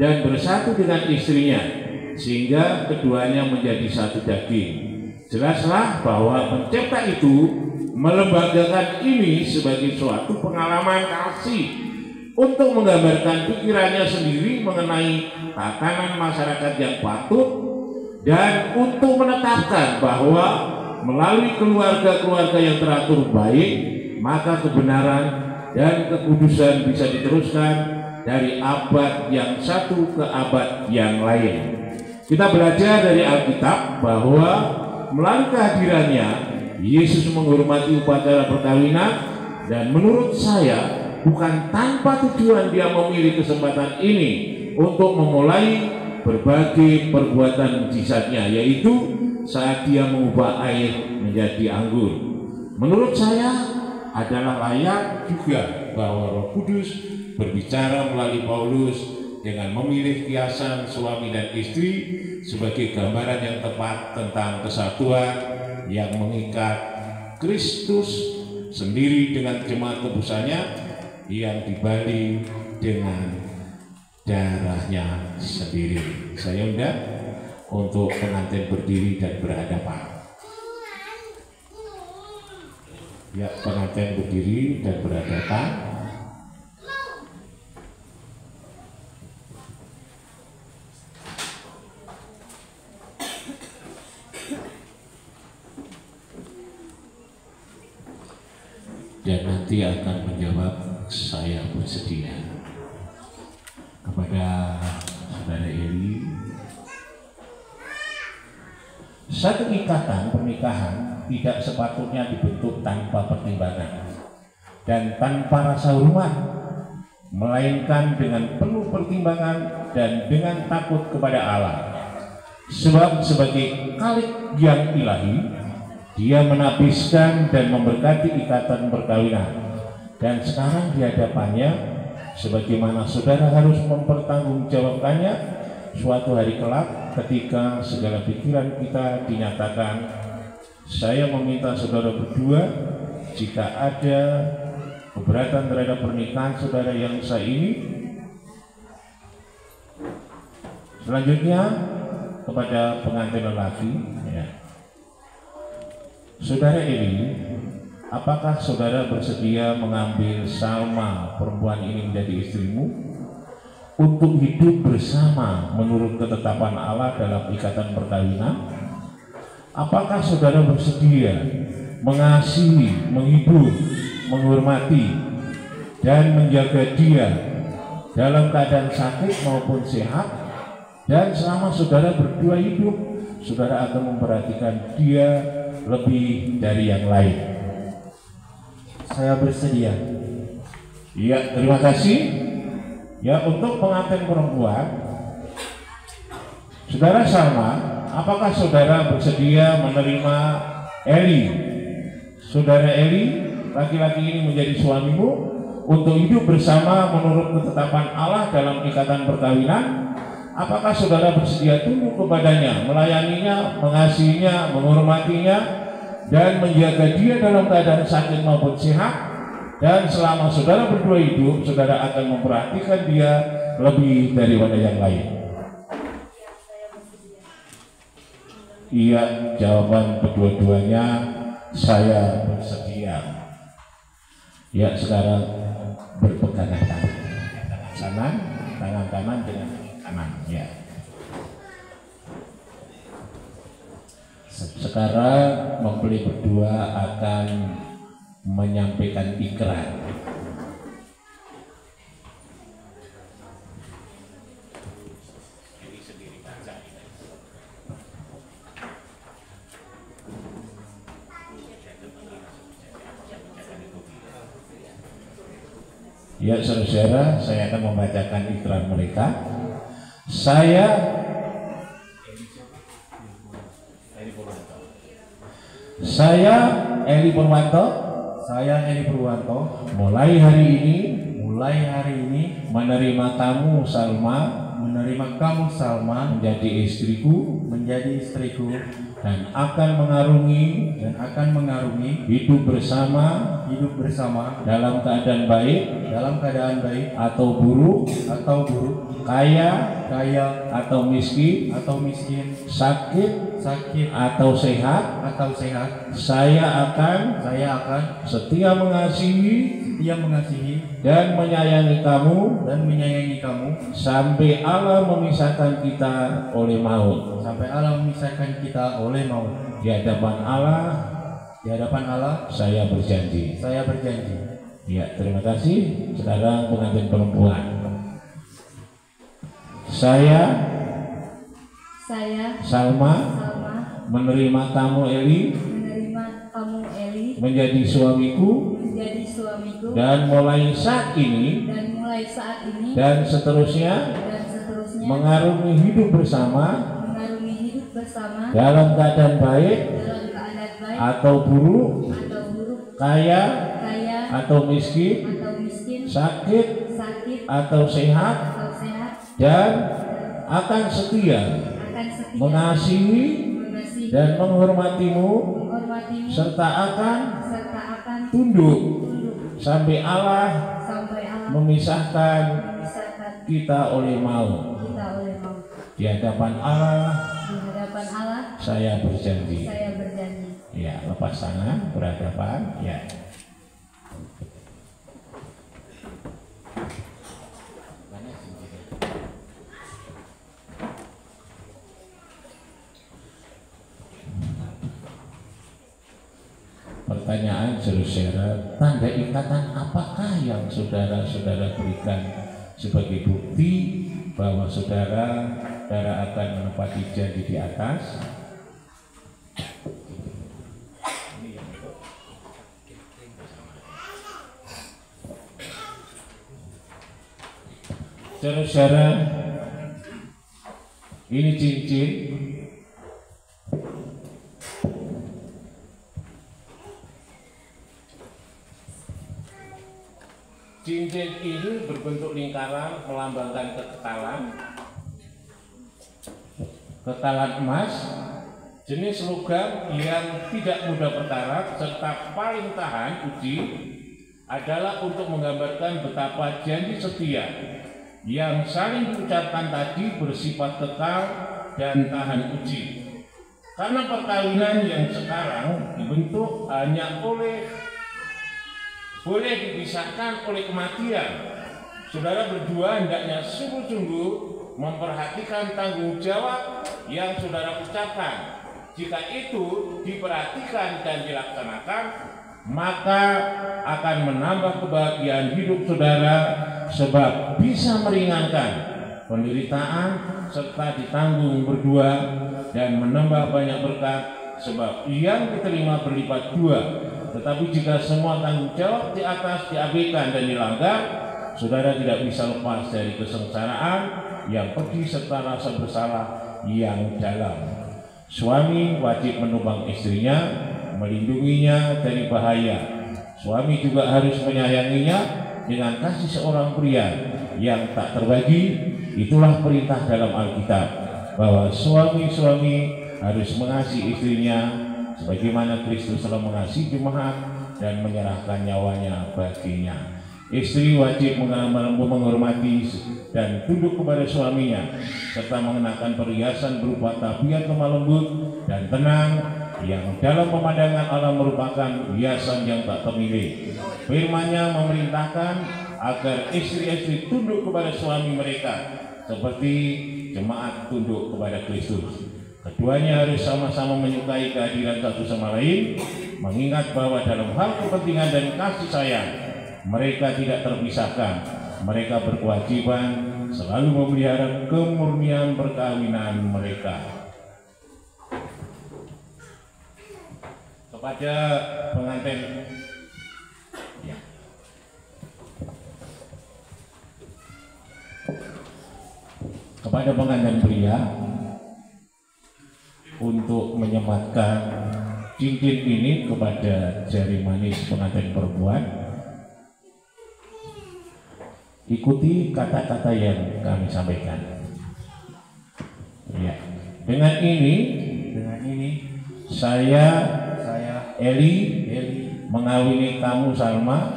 dan bersatu dengan istrinya, sehingga keduanya menjadi satu daging. Jelaslah bahwa pencipta itu melembagakan ini sebagai suatu pengalaman kasih untuk menggambarkan pikirannya sendiri mengenai tatanan masyarakat yang patut dan untuk menetapkan bahwa melalui keluarga-keluarga yang teratur baik maka kebenaran dan kekudusan bisa diteruskan dari abad yang satu ke abad yang lain. Kita belajar dari Alkitab bahwa melalui kehadirannya Yesus menghormati upacara perkawinan, dan menurut saya bukan tanpa tujuan dia memilih kesempatan ini untuk memulai berbagai perbuatan mujizatnya, yaitu saat dia mengubah air menjadi anggur. Menurut saya adalah layak juga bahwa Roh Kudus berbicara melalui Paulus dengan memilih kiasan suami dan istri sebagai gambaran yang tepat tentang kesatuan yang mengikat Kristus sendiri dengan jemaat tebusannya yang dibeli dengan darahnya sendiri. Saya undang untuk pengantin berdiri dan berhadapan. Ya, pengantin berdiri dan berhadapan. Dan nanti akan menjawab saya bersedia. Kepada Saudara Eli, satu ikatan pernikahan tidak sepatutnya dibentuk tanpa pertimbangan dan tanpa rasa hormat, melainkan dengan penuh pertimbangan dan dengan takut kepada Allah. Sebab sebagai khalik yang ilahi, dia menapiskan dan memberkati ikatan perkawinan. Dan sekarang di hadapannya, sebagaimana saudara harus mempertanggungjawabkannya suatu hari kelak ketika segala pikiran kita dinyatakan. Saya meminta saudara berdua, jika ada keberatan terhadap pernikahan saudara yang sah ini, selanjutnya kepada pengantin lelaki, ya. Saudara Eli, apakah saudara bersedia mengambil Salma perempuan ini menjadi istrimu untuk hidup bersama menurut ketetapan Allah dalam ikatan perkawinan? Apakah saudara bersedia mengasihi, menghibur, menghormati, dan menjaga dia dalam keadaan sakit maupun sehat? Dan selama saudara berdua hidup, saudara akan memperhatikan dia lebih dari yang lain. Saya bersedia. Ya, terima kasih. Ya, untuk pengantin perempuan, saudara Salma, apakah saudara bersedia menerima Eli, saudara Eli, laki-laki ini menjadi suamimu untuk hidup bersama menurut ketetapan Allah dalam ikatan perkawinan? Apakah saudara bersedia tunduk kepadanya, melayaninya, mengasihinya, menghormatinya, dan menjaga dia dalam keadaan sakit maupun sehat? Dan selama saudara berdua hidup, saudara akan memperhatikan dia lebih daripada yang lain. Iya, jawaban kedua-duanya saya bersedia. Ya, sekarang berpegangan tangan. Tangan kanan, tangan kanan dengan kanan. Ya. Sekarang mempelai berdua akan menyampaikan ikrar. Ya, saudara, saya akan membacakan ikrar mereka. Saya Eli Purwanto, mulai hari ini menerima kamu Salma menjadi istriku dan akan mengarungi hidup bersama dalam keadaan baik atau buruk, kaya atau miskin, sakit, atau sehat, saya akan setia mengasihi dan menyayangi kamu sampai Allah memisahkan kita oleh maut. Di hadapan Allah saya berjanji. Ya, terima kasih. Sekarang pengantin perempuan. Saya Salma menerima kamu Eli menjadi suamiku dan mulai saat ini dan seterusnya mengarungi hidup bersama dalam keadaan baik atau buruk, kaya atau miskin, sakit atau sehat, dan akan setia mengasihi dan menghormatimu serta akan tunduk sampai Allah memisahkan kita oleh maut. Di hadapan Allah saya berjanji. Ya, lepas tangan, berhadapan. Ya. Pertanyaan saudara, tanda ikatan apakah yang saudara-saudara berikan sebagai bukti bahwa saudara akan menepati janji di atas? Saudara, ini cincin. Cincin ini berbentuk lingkaran melambangkan kekekalan emas, jenis logam yang tidak mudah berkarat serta paling tahan uji, adalah untuk menggambarkan betapa janji setia yang saling diucapkan tadi bersifat kekal dan tahan uji. Karena perkawinan yang sekarang dibentuk hanya boleh dipisahkan oleh kematian, saudara berdua hendaknya sungguh-sungguh memperhatikan tanggung jawab yang saudara ucapkan. Jika itu diperhatikan dan dilaksanakan, maka akan menambah kebahagiaan hidup saudara, sebab bisa meringankan penderitaan serta ditanggung berdua dan menambah banyak berkat, sebab yang diterima berlipat dua. Tetapi jika semua tanggung jawab di atas diabaikan dan dilanggar, saudara tidak bisa lepas dari kesengsaraan yang pedih serta rasa bersalah yang dalam. Suami wajib menopang istrinya, melindunginya dari bahaya. Suami juga harus menyayanginya dengan kasih seorang pria yang tak terbagi. Itulah perintah dalam Alkitab, bahwa suami-suami harus mengasihi istrinya sebagaimana Kristus telah mengasihi jemaat dan menyerahkan nyawanya baginya. Istri wajib menghormati dan tunduk kepada suaminya, serta mengenakan perhiasan berupa tabiat lemah lembut dan tenang, yang dalam pemandangan Allah merupakan hiasan yang tak ternilai. Firman-Nya memerintahkan agar istri-istri tunduk kepada suami mereka, seperti jemaat tunduk kepada Kristus. Keduanya harus sama-sama menyukai kehadiran satu sama lain, mengingat bahwa dalam hal kepentingan dan kasih sayang mereka tidak terpisahkan. Mereka berkewajiban selalu memelihara kemurnian perkawinan mereka. Kepada pengantin, ya. Kepada pengantin pria, untuk menyematkan cincin ini kepada jari manis pengantin perempuan, ikuti kata-kata yang kami sampaikan. Ya. Dengan ini saya Eli mengawini kamu Salma,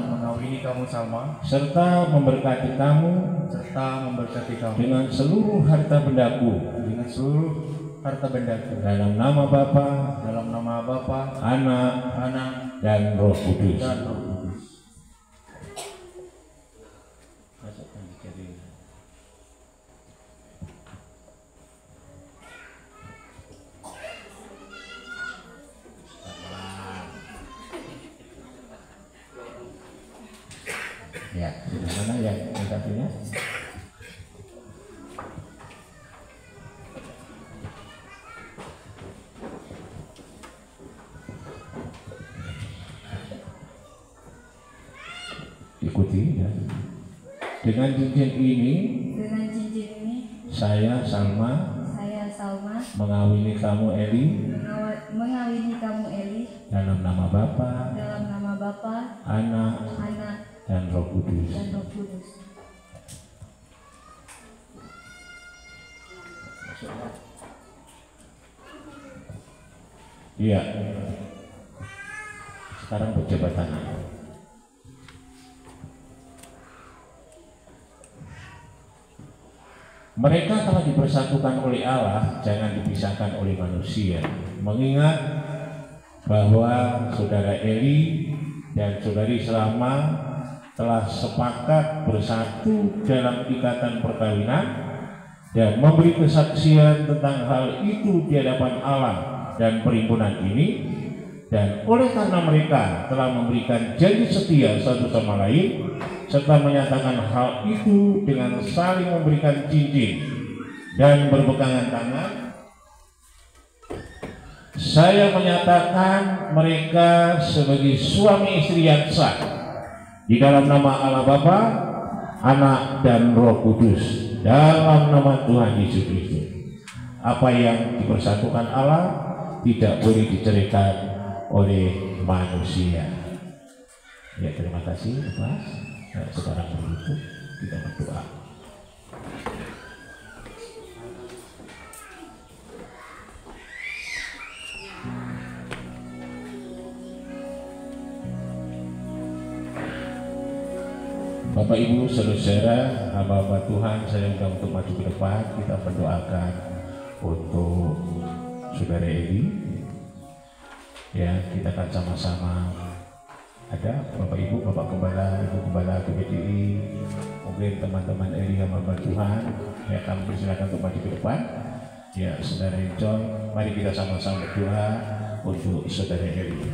serta memberkati kamu serta memberkati kamu dengan seluruh harta bendaku, dengan seluruh harta bendaku, dalam nama Bapa, dalam nama Bapa, Anak, Anak, dan Roh Kudus. dan Roh Kudus. Masukkan di kiri. Ya, mana yang satunya? Ikuti ya. Dengan cincin ini saya Salma mengawini kamu Eli dalam nama Bapa, Anak, dan Roh Kudus. Iya. Sekarang berjabat tangan. Mereka telah dipersatukan oleh Allah, jangan dipisahkan oleh manusia. Mengingat bahwa saudara Eli dan saudari Salma telah sepakat bersatu dalam ikatan perkawinan dan memberi kesaksian tentang hal itu di hadapan Allah dan perhimpunan ini, dan oleh karena mereka telah memberikan janji setia satu sama lain serta menyatakan hal itu dengan saling memberikan cincin dan berpegangan tangan, saya menyatakan mereka sebagai suami istri yang sah di dalam nama Allah Bapa, Anak, dan Roh Kudus, dalam nama Tuhan Yesus Kristus. Apa yang dipersatukan Allah tidak boleh diceraikan oleh manusia. Ya, terima kasih Mas. Nah, sekarang begitu kita berdoa. Bapak Ibu saudara, hamba-hamba Tuhan, saya undang untuk maju ke depan. Kita berdoakan untuk saudara Eli. Ya, kita akan sama-sama. Ada Bapak Ibu, Bapak Gembala, Ibu Gembala GBDI, mungkin teman-teman Eli hamba Tuhan, ya kami persilakan untuk maju ke depan. Ya, saudara John, mari kita sama-sama berdoa untuk saudara Eli.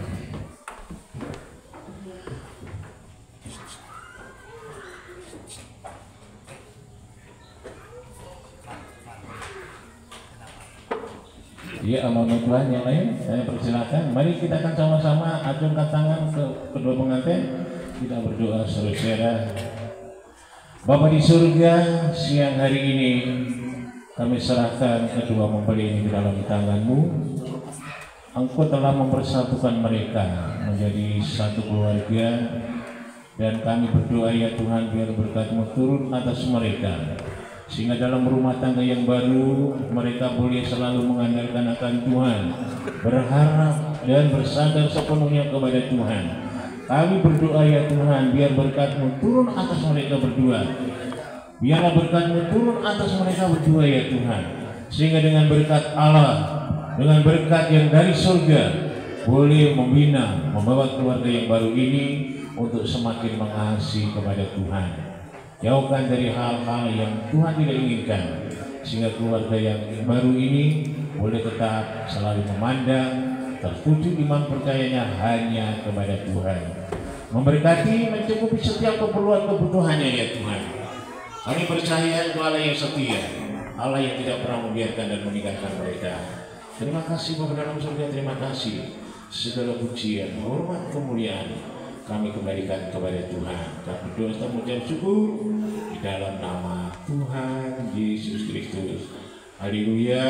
Ya, amanah Tuhan yang lain, saya persilakan. Mari kita akan sama-sama acungkan tangan ke kedua pengantin. Kita berdoa saudara. Bapa di surga, siang hari ini kami serahkan kedua mempelai ini ke dalam tangan-Mu. Engkau telah mempersatukan mereka menjadi satu keluarga, dan kami berdoa ya Tuhan, biar berkat-Mu turun atas mereka, sehingga dalam rumah tangga yang baru mereka boleh selalu mengandalkan akan Tuhan, berharap dan bersandar sepenuhnya kepada Tuhan. Kami berdoa ya Tuhan, biar berkat-Mu turun atas mereka berdua. Biarlah berkat-Mu turun atas mereka berdua ya Tuhan, sehingga dengan berkat Allah, dengan berkat yang dari surga, boleh membina, membawa keluarga yang baru ini untuk semakin mengasihi kepada Tuhan. Jauhkan dari hal-hal yang Tuhan tidak inginkan, sehingga keluarga yang baru ini boleh tetap selalu memandang, tertuju iman percayanya hanya kepada Tuhan. Memberkati, mencukupi setiap keperluan kebutuhannya ya Tuhan. Kami percaya Engkau Allah yang setia, Allah yang tidak pernah membiarkan dan meninggalkan mereka. Terima kasih Bapa dalam surga, terima kasih. Segala pujian, hormat, kemuliaan kami kembalikan kepada Tuhan. Kami berdoa dan mengucap syukur di dalam nama Tuhan Yesus Kristus. Haleluya.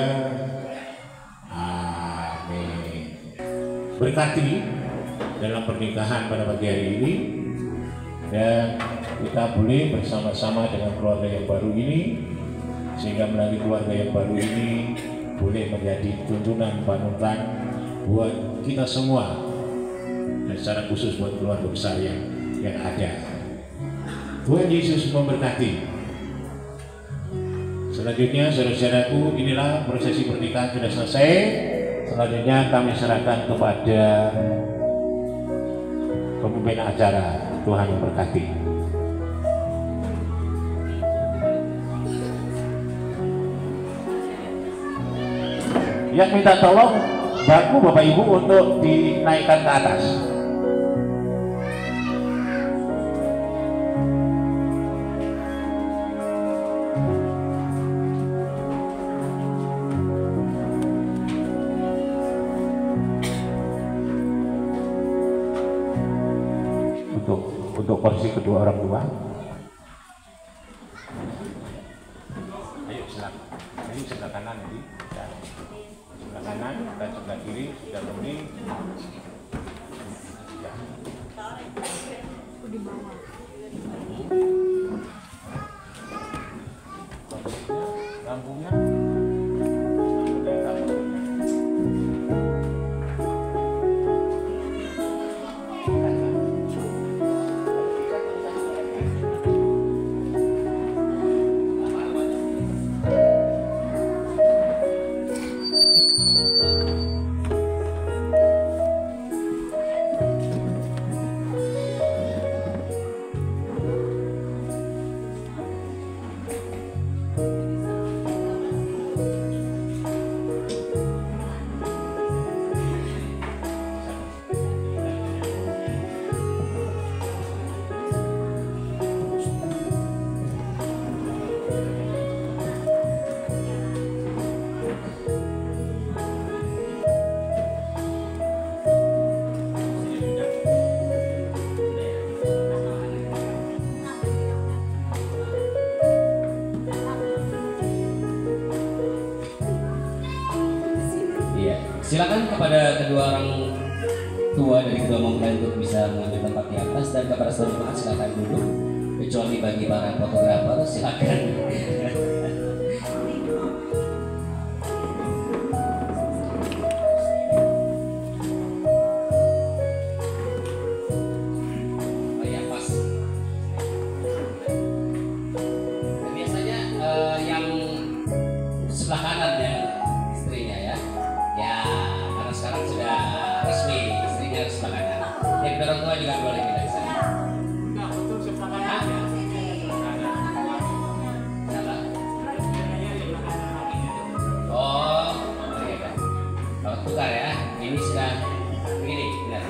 Amin. Berkati dalam pernikahan pada pagi hari ini, dan kita boleh bersama-sama dengan keluarga yang baru ini, sehingga melalui keluarga yang baru ini boleh menjadi tuntunan panutan buat kita semua, dan secara khusus buat keluarga besar yang ada. Tuhan Yesus memberkati. Selanjutnya saudara-saudaraku, inilah prosesi pernikahan sudah selesai. Selanjutnya kami serahkan kepada pemimpin acara. Tuhan memberkati. Yang minta tolong baku Bapak Ibu untuk dinaikkan ke atas. Untuk kursi kedua orang tua. Ayo silakan. Ini sebelah kanan nanti. Sebelah kanan dan sebelah kiri sudah berdiri. Di bawah. Lampunya. Silakan kepada kedua orang tua dari kedua mempelai untuk bisa mengambil tempat di atas, dan kepada saudara jemaat silakan duduk, kecuali bagi para fotografer silakan. Oh ya, pas. Biasanya yang sebelah kanan ya istrinya ya. Ya, karena sekarang sudah resmi istrinya harus sebelah kanan. Yang kedua orang tua juga boleh pindah ke sana. Enggak, betul sebelah kanan. Salah. Oh, oke kan. Kalau tukar ya, ini sudah begini, benar.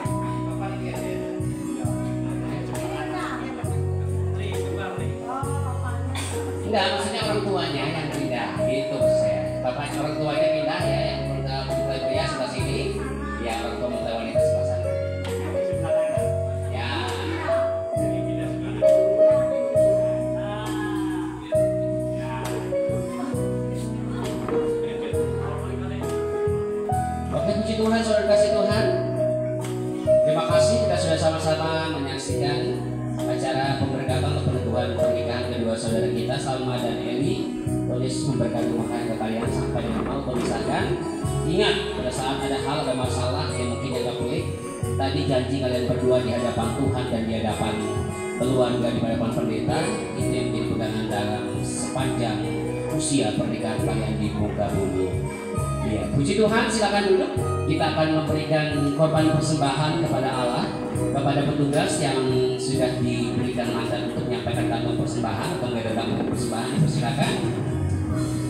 Enggak, maksudnya orang tuanya yang pindah, gitu saya. Bapaknya orang tuanya pindah ya, yang mempelai pria sebelah sini, ya orang tua mempelai wanita sebelah sana. Ya. Oke, puji Tuhan, saudara kasih Tuhan. Terima kasih kita sudah sama-sama menyaksikan acara pemberkatan atau penentuan pernikahan kedua saudara kita Salma dan Eli. Tulis memberkati makan ke kalian sampai dengan mau memisahkan. Ingat, pada saat ada hal, ada masalah yang mungkin agak pelik, tadi janji kalian berdua di hadapan Tuhan dan di hadapan keluarga, di hadapan pendeta, itu yang menjadi pegangan dalam sepanjang usia pernikahan kalian di muka bumi. Ya, puji Tuhan, silakan duduk. Kita akan memberikan korban persembahan kepada Allah, kepada petugas yang sudah diberikan mandat untuk menyampaikan tanggung persembahan atau menggada tanggung persembahan, silakan.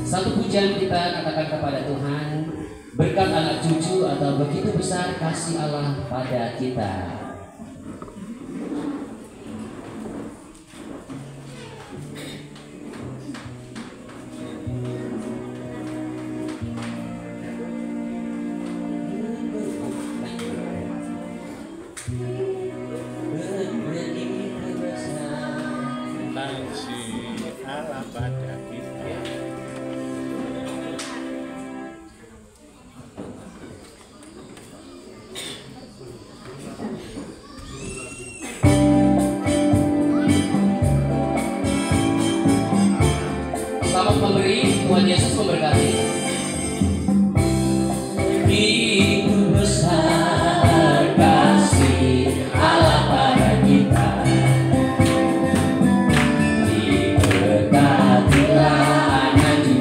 Satu pujian kita katakan kepada Tuhan, berkat anak cucu atau begitu besar kasih Allah pada kita. Kasih Allah pada kita. Selamat memberi, Tuhan Yesus memberkati. Begitu besar kasih Allah pada kita, diberkatilah anak cucu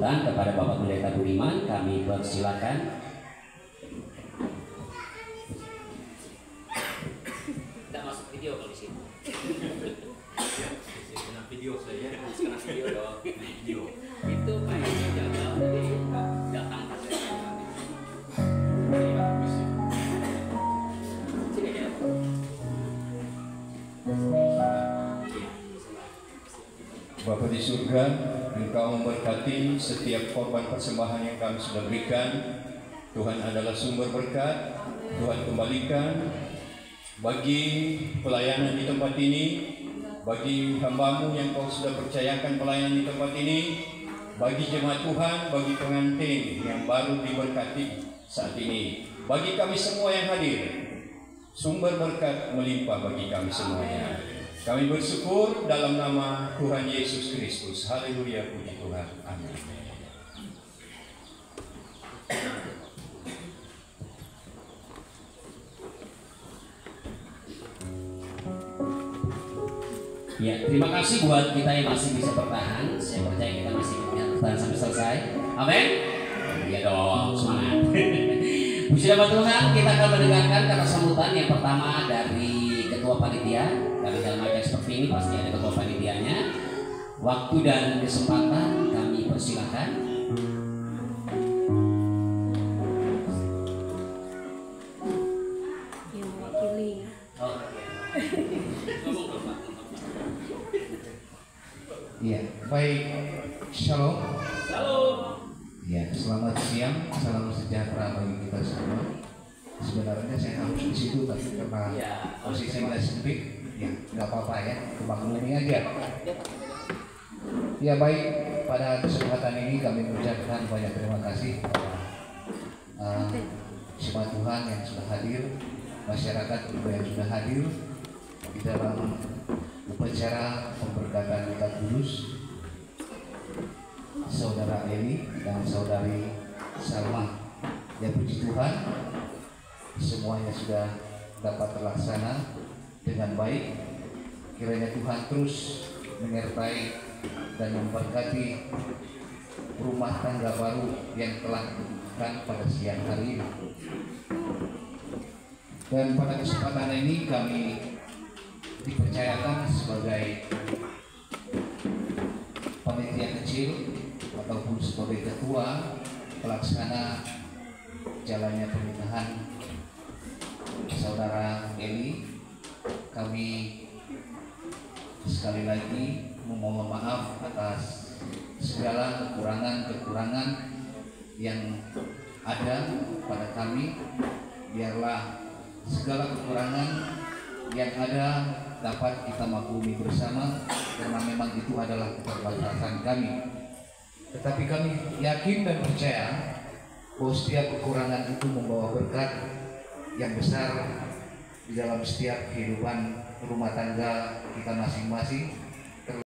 sambutan kepada Bapak Pendeta Budiman, kami persilakan. Tidak masuk video kalau di sini. Kena video saya, kena video dong. Video. Itu kayaknya gagal dari datang ke saya. Sini ya. Bapa di surga, Engkau memberkati setiap korban persembahan yang kami sudah berikan. Tuhan adalah sumber berkat. Tuhan kembalikan bagi pelayanan di tempat ini, bagi hamba-Mu yang Kau sudah percayakan pelayanan di tempat ini, bagi jemaat Tuhan, bagi pengantin yang baru diberkati saat ini, bagi kami semua yang hadir, sumber berkat melimpah bagi kami semuanya. Kami bersyukur dalam nama Tuhan Yesus Kristus. Haleluya, puji Tuhan. Amin. Ya, terima kasih buat kita yang masih bisa bertahan. Saya percaya kita masih bisa bertahan sampai selesai. Amin. Iya dong, semangat. Puji nama Tuhan, kita akan mendengarkan kata sambutan yang pertama dari Ketua Panitia. Kami dalam acara seperti ini pasti ada Ketua Panitianya. Waktu dan kesempatan kami persilakan. Yang mewakili. Iya, baik. Shalom. Halo. Ya, selamat siang. Salam sejahtera bagi kita semua. Sebenarnya saya harus di situ, tapi karena posisinya sempit, ya nggak apa-apa ya, kemaklumi aja. Ya baik, pada kesempatan ini kami mengucapkan banyak terima kasih kepada jemaat Tuhan yang sudah hadir, masyarakat juga yang sudah hadir di dalam upacara pemberkatan Kitab Kudus. Saudara Eli dan Saudari Salma, ya puji Tuhan, semuanya sudah dapat terlaksana dengan baik. Kiranya Tuhan terus menyertai dan memberkati rumah tangga baru yang telah dibuka pada siang hari ini. Dan pada kesempatan ini kami dipercayakan sebagai panitia kecil ataupun sebagai ketua pelaksana jalannya pernikahan Saudara Eli. Kami sekali lagi memohon maaf atas segala kekurangan-kekurangan yang ada pada kami. Biarlah segala kekurangan yang ada dapat kita maklumi bersama, karena memang itu adalah keterbatasan kami. Tetapi kami yakin dan percaya bahwa setiap kekurangan itu membawa berkat yang besar di dalam setiap kehidupan rumah tangga kita masing-masing.